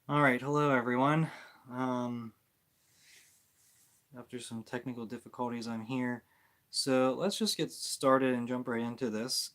All right, hello everyone. Um, After some technical difficulties, I'm here. So let's just get started and jump right into this.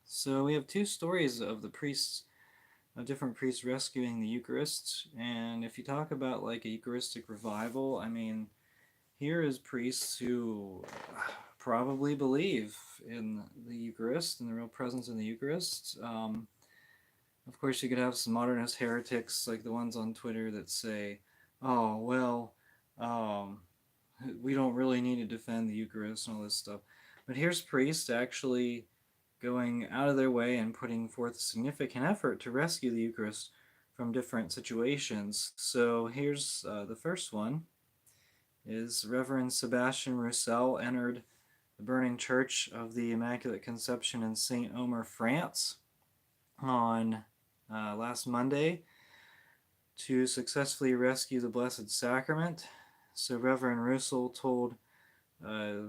So we have two stories of different priests rescuing the Eucharist. And if you talk about like a Eucharistic revival, I mean, here is priests who probably believe in the Eucharist and the real presence in the Eucharist. Of course, you could have some modernist heretics like the ones on Twitter that say, "Oh well, um, we don't really need to defend the Eucharist and all this stuff." But here's priests actually going out of their way and putting forth significant effort to rescue the Eucharist from different situations. So here's the first one: is Reverend Sebastian Roussel entered the burning church of the Immaculate Conception in Saint Omer, France, on last Monday to successfully rescue the Blessed Sacrament. So Reverend Russell told a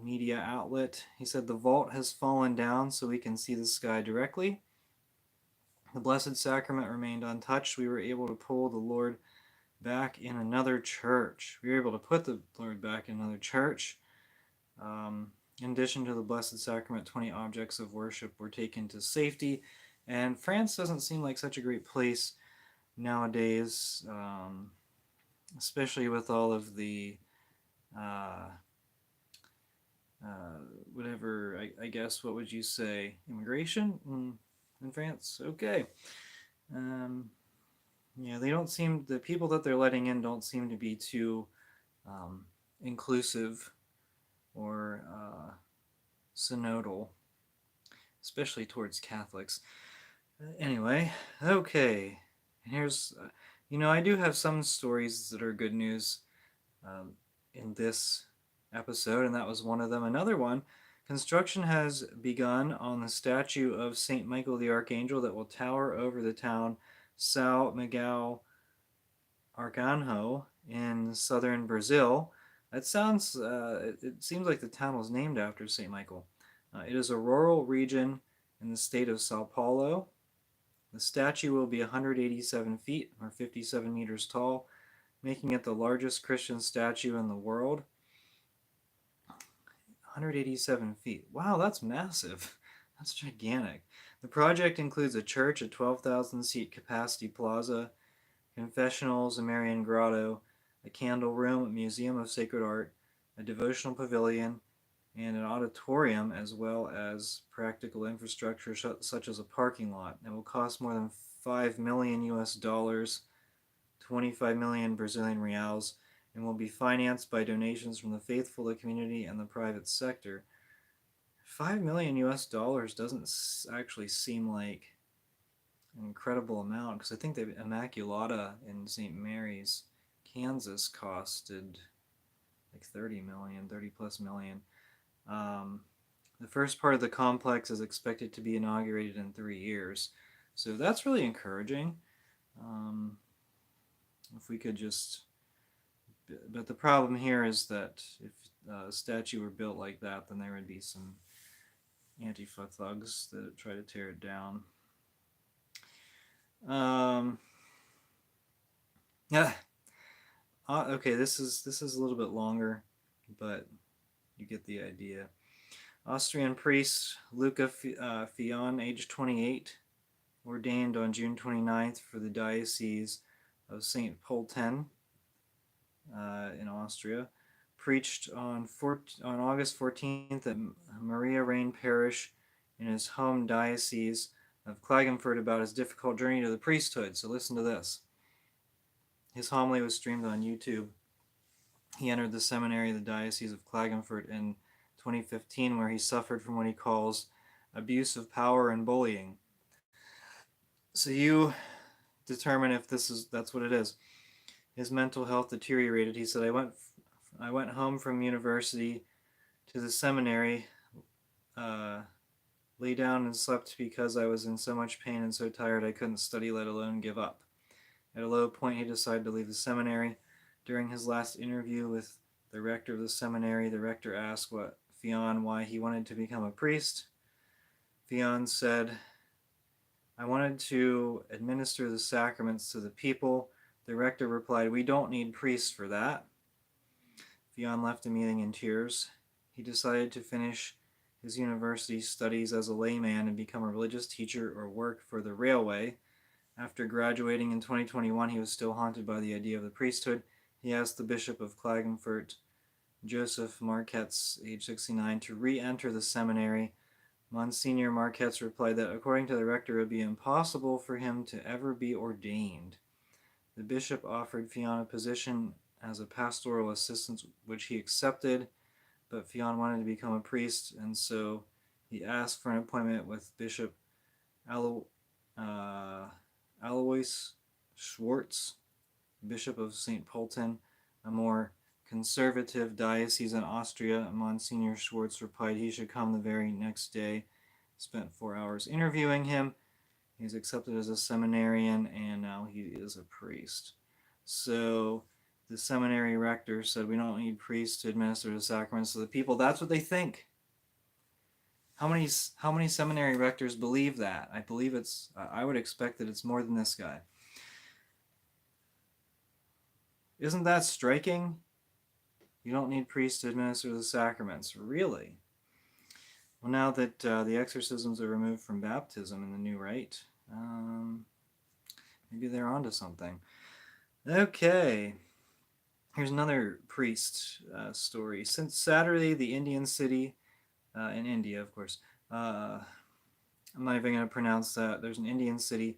media outlet, he said, "The vault has fallen down so we can see the sky directly. The Blessed Sacrament remained untouched. We were able to pull the Lord back in another church. We were able to put the Lord back in another church. In addition to the Blessed Sacrament, 20 objects of worship were taken to safety." And France doesn't seem like such a great place nowadays, especially with all of the uh, whatever, I guess, what would you say, immigration in France? Okay. Um, yeah, they don't seem, the people that they're letting in don't seem to be too um, inclusive or synodal, especially towards Catholics. Anyway, okay. And here's, I do have some stories that are good news um, in this episode, and that was one of them. Another one: construction has begun on the statue of St. Michael the Archangel that will tower over the town São Miguel Arcanjo in southern Brazil. That sounds, it seems like the town was named after St. Michael. It is a rural region in the state of Sao Paulo. The statue will be 187 feet or 57 meters tall, making it the largest Christian statue in the world. 187 feet. Wow, that's massive. That's gigantic. The project includes a church, a 12,000 seat capacity plaza, confessionals, a Marian grotto, a candle room, a museum of sacred art, a devotional pavilion, and an auditorium, as well as practical infrastructure such as a parking lot. It will cost more than 5 million US dollars, 25 million Brazilian reals, and will be financed by donations from the faithful, the community, and the private sector. 5 million US dollars doesn't actually seem like an incredible amount, because I think the Immaculata in St. Mary's, Kansas, costed like 30 million, 30 plus million. Um, the first part of the complex is expected to be inaugurated in 3 years. So that's really encouraging. Um, if we could just. But the problem here is that if a statue were built like that, then there would be some Antifa thugs that try to tear it down. Um, yeah. Okay, this is a little bit longer, but you get the idea. Austrian priest Luca Fion, age 28, ordained on June 29th for the Diocese of St. Pölten in Austria, preached on August 14th at Maria Rain Parish in his home diocese of Klagenfurt about his difficult journey to the priesthood. So listen to this. His homily was streamed on YouTube. He entered the seminary of the Diocese of Klagenfurt in 2015, where he suffered from what he calls abuse of power and bullying. So you determine if that's what it is. His mental health deteriorated. He said, I went home from university to the seminary, uh, lay down and slept because I was in so much pain and so tired I couldn't study, let alone give up. At a low point, he decided to leave the seminary. During his last interview with the rector of the seminary, the rector asked Fion why he wanted to become a priest. Fion said, I wanted to administer the sacraments to the people. The rector replied, "We don't need priests for that." Fionn left the meeting in tears. He decided to finish his university studies as a layman and become a religious teacher or work for the railway. After graduating in 2021, he was still haunted by the idea of the priesthood. He asked the Bishop of Klagenfurt, Joseph Marquetz, age 69, to re-enter the seminary. Monsignor Marquetz replied that according to the rector, it would be impossible for him to ever be ordained. The bishop offered Fionn a position as a pastoral assistant, which he accepted, but Fionn wanted to become a priest, and so he asked for an appointment with Bishop Alois Schwartz, Bishop of St. Polten, a more conservative diocese in Austria. Monsignor Schwartz replied he should come the very next day. Spent 4 hours interviewing him. He's accepted as a seminarian, and now he is a priest. So the seminary rector said, "We don't need priests to administer the sacraments to the people." That's what they think. How many seminary rectors believe that? I would expect that it's more than this guy. Isn't that striking? You don't need priests to administer the sacraments. Really? Well, now that the exorcisms are removed from baptism in the new rite, maybe they're onto something. Okay. Here's another priest story. Since Saturday, the Indian city, in India, of course, I'm not even going to pronounce that. There's an Indian city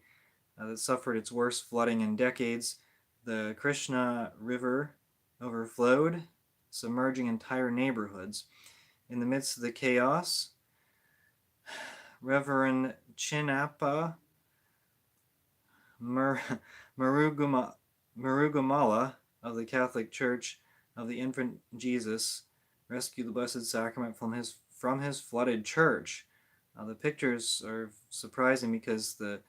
that suffered its worst flooding in decades. The Krishna River overflowed, submerging entire neighborhoods. In the midst of the chaos, Reverend Chinnappa Murugamala of the Catholic Church of the Infant Jesus rescued the Blessed Sacrament from his flooded church. The pictures are surprising because the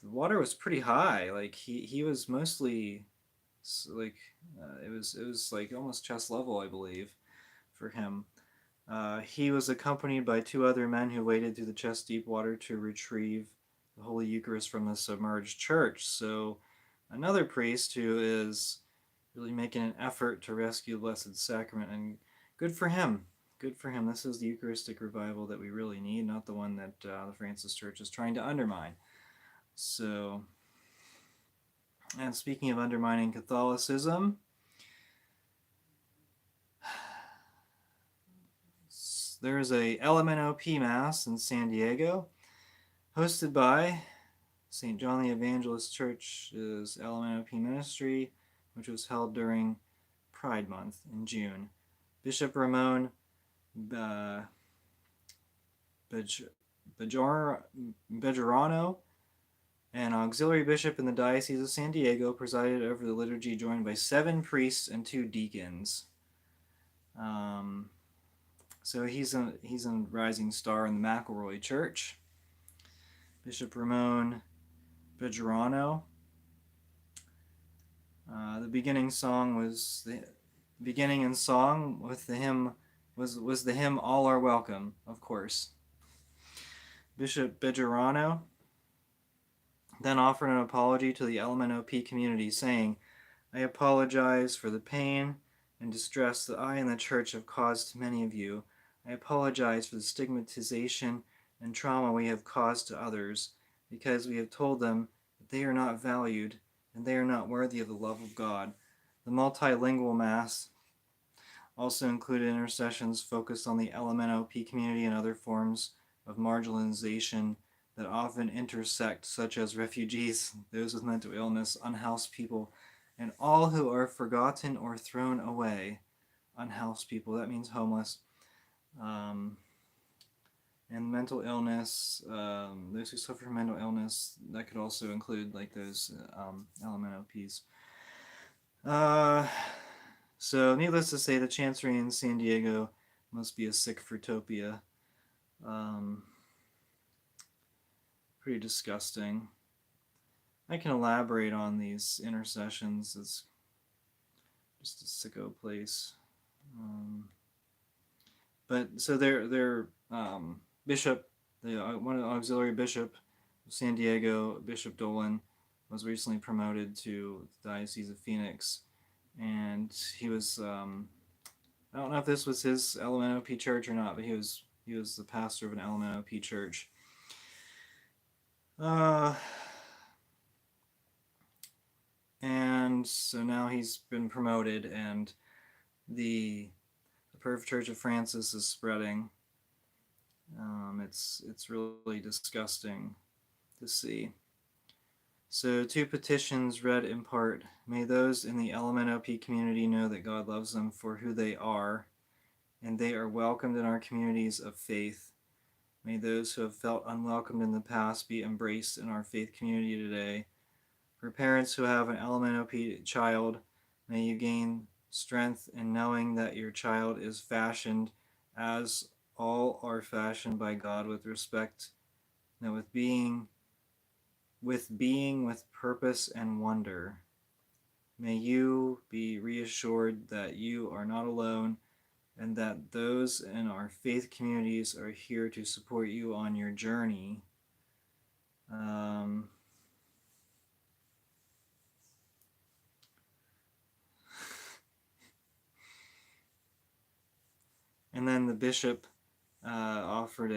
water was pretty high. Like he was mostly like it was like almost chest level, I believe, for him. He was accompanied by 2 other men who waded through the chest deep water to retrieve the Holy Eucharist from the submerged church. So another priest who is really making an effort to rescue the Blessed Sacrament, and good for him. Good for him. This is the Eucharistic revival that we really need, not the one that the Francis Church is trying to undermine. So, and speaking of undermining Catholicism, there is a LMNOP Mass in San Diego, hosted by St. John the Evangelist Church's LMNOP ministry, which was held during Pride Month in June. Bishop Ramon Bejarano, an auxiliary bishop in the Diocese of San Diego, presided over the liturgy, joined by 7 priests and 2 deacons. So he's a rising star in the McElroy Church. Bishop Ramon Bejarano. The beginning song was the beginning and song with the hymn was the hymn "All Are Welcome," of course. Bishop Bejarano then offered an apology to the LMNOP community, saying, "I apologize for the pain and distress that I and the Church have caused to many of you. I apologize for the stigmatization and trauma we have caused to others, because we have told them that they are not valued and they are not worthy of the love of God." The multilingual Mass also included intercessions focused on the LMNOP community and other forms of marginalization that often intersect, such as refugees, those with mental illness, unhoused people, and all who are forgotten or thrown away. Unhoused people, that means homeless. And mental illness, those who suffer from mental illness, that could also include like those LMNOPs. So needless to say, the Chancery in San Diego must be a sick fruitopia. Pretty disgusting. I can elaborate on these intercessions. It's just a sicko place. But so their Bishop one auxiliary bishop of San Diego, Bishop Dolan, was recently promoted to the Diocese of Phoenix, and he was I don't know if this was his LMNOP church or not, but he was the pastor of an LMNOP church. And so now he's been promoted, and the Perv Church of Francis is spreading. It's really disgusting to see. So, two petitions read in part. May those in the LMNOP community know that God loves them for who they are, and they are welcomed in our communities of faith. May those who have felt unwelcomed in the past be embraced in our faith community today. For parents who have an LMNOP child, may you gain strength in knowing that your child is fashioned as all are fashioned by God with respect, and with being with purpose and wonder. May you be reassured that you are not alone and that those in our faith communities are here to support you on your journey. And then the bishop offered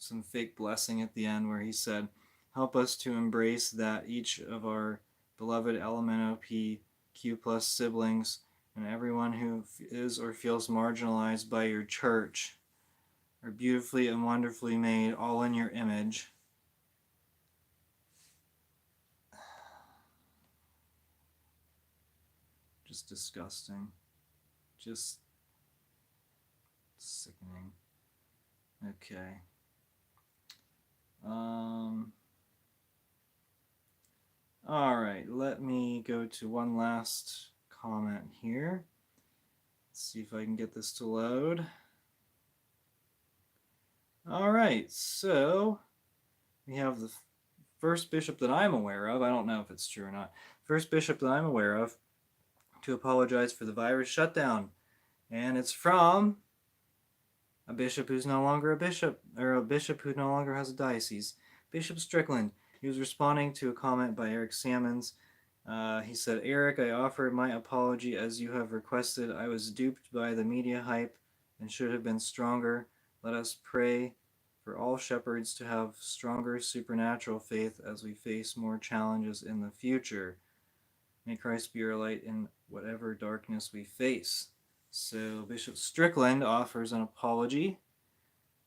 some fake blessing at the end where he said, help us to embrace that each of our beloved LMNOP Q plus siblings and everyone who is or feels marginalized by your church are beautifully and wonderfully made, all in your image. Just disgusting. Just sickening. Okay. All right, let me go to one last comment here. Let's see if I can get this to load. All right, so we have the first bishop that I'm aware of. I don't know if it's true or not. First bishop that I'm aware of to apologize for the virus shutdown. And it's from a bishop who's no longer a bishop, or a bishop who no longer has a diocese. Bishop Strickland. He was responding to a comment by Eric Sammons. He said, Eric, I offer my apology as you have requested. I was duped by the media hype and should have been stronger. Let us pray for all shepherds to have stronger supernatural faith as we face more challenges in the future. May Christ be our light in whatever darkness we face. So Bishop Strickland offers an apology,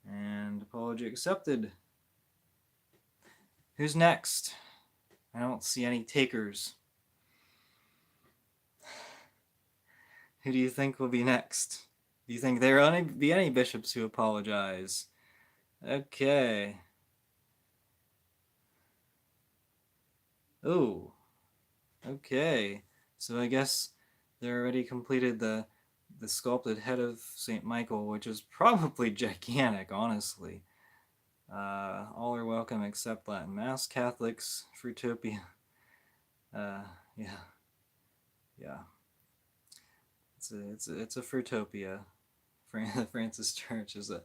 and apology accepted. Who's next? I don't see any takers. Who do you think will be next? Do you think there will be any bishops who apologize? Okay. Oh. Okay. So I guess they already completed the sculpted head of St. Michael, which is probably gigantic, honestly. All are welcome except Latin Mass Catholics, Fruitopia. Yeah. It's a Fruitopia. Francis Church is a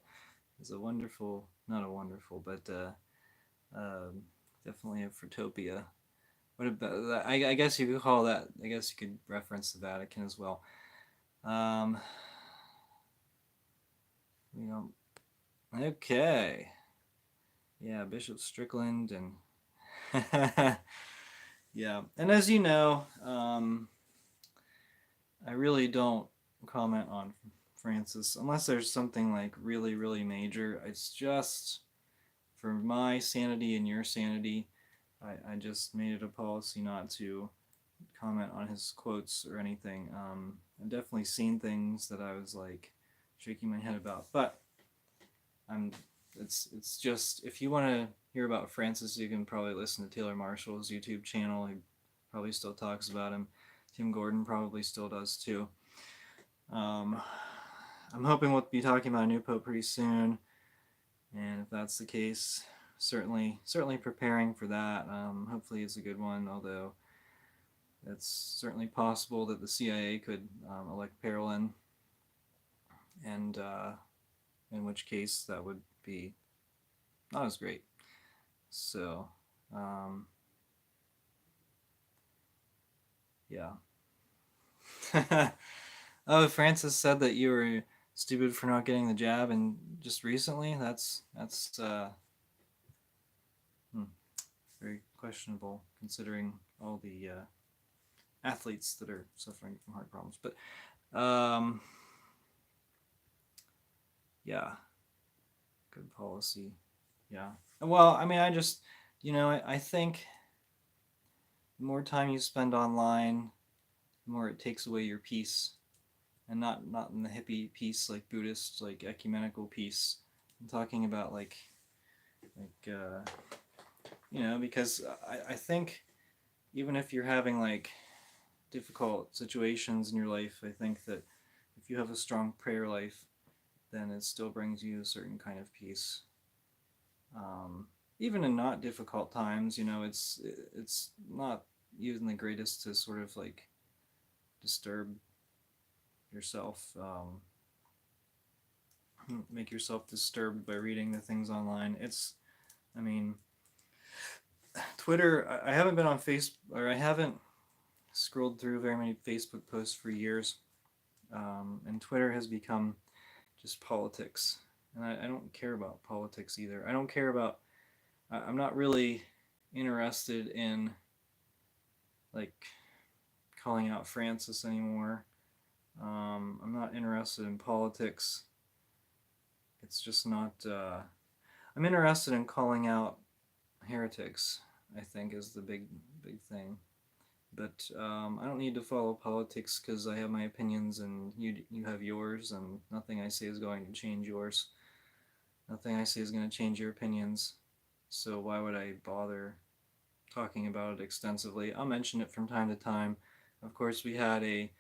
wonderful, not a wonderful, but definitely a Fruitopia. What about that? I guess you could call that. I guess you could reference the Vatican as well. We don't. Okay. Yeah, Bishop Strickland and yeah, and as you know, I really don't comment on Francis unless there's something like really, really major. It's just for my sanity and your sanity. I just made it a policy not to comment on his quotes or anything. I've definitely seen things that I was like shaking my head about, but it's just, if you want to hear about Francis, you can probably listen to Taylor Marshall's YouTube channel. He probably still talks about him. Tim Gordon probably still does too. I'm hoping we'll be talking about a new pope pretty soon, and if that's the case, certainly preparing for that. Hopefully it's a good one, although it's certainly possible that the CIA could elect Parolin, and in which case that would be not as great. So, yeah. Oh, Francis said that you were stupid for not getting the jab, and just recently. That's very questionable considering all the athletes that are suffering from heart problems. But yeah, good policy. Yeah. Well, I mean, I just, I think the more time you spend online, the more it takes away your peace, and not in the hippie peace like Buddhist, like ecumenical peace. I'm talking about like because I think even if you're having like difficult situations in your life, I think that if you have a strong prayer life, then it still brings you a certain kind of peace. Even in not difficult times, it's not even the greatest to sort of like disturb yourself, make yourself disturbed by reading the things online. I mean, Twitter. I haven't been on Facebook, or I haven't scrolled through very many Facebook posts for years, and Twitter has become just politics, and I don't care about politics either. I don't care about. I'm not really interested in like calling out Francis anymore. I'm not interested in politics. It's just not. I'm interested in calling out heretics. I think is the big thing. But I don't need to follow politics because I have my opinions and you have yours, and nothing I say is going to change yours. Nothing I say is going to change your opinions. So why would I bother talking about it extensively? I'll mention it from time to time. Of course, we had a.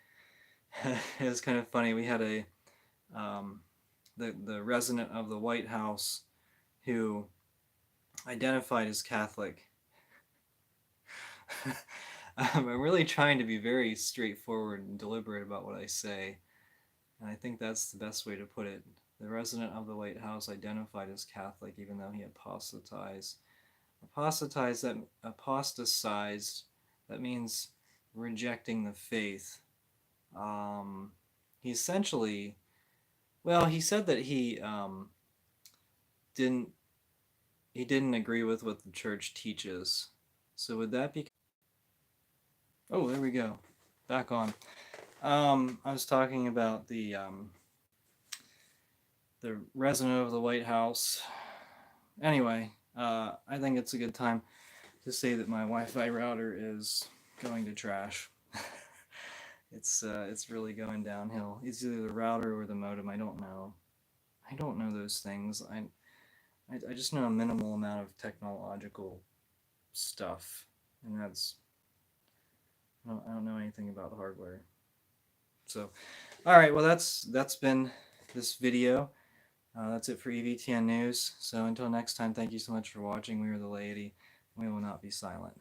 It was kind of funny. We had a the resident of the White House who identified as Catholic. I'm really trying to be very straightforward and deliberate about what I say, and I think that's the best way to put it. The resident of the White House identified as Catholic, even though he apostatized. Apostatized. That means rejecting the faith. He essentially, well, he said that didn't he didn't agree with what the church teaches. So would that be? Oh, there we go. Back on. I was talking about the resident of the White House. Anyway, I think it's a good time to say that my Wi-Fi router is going to trash. It's really going downhill. It's either the router or the modem. I don't know. I don't know those things. I just know a minimal amount of technological stuff, and I don't know anything about hardware. So, all right. Well, that's been this video. That's it for EVTN News. So until next time, thank you so much for watching. We are the laity. We will not be silent.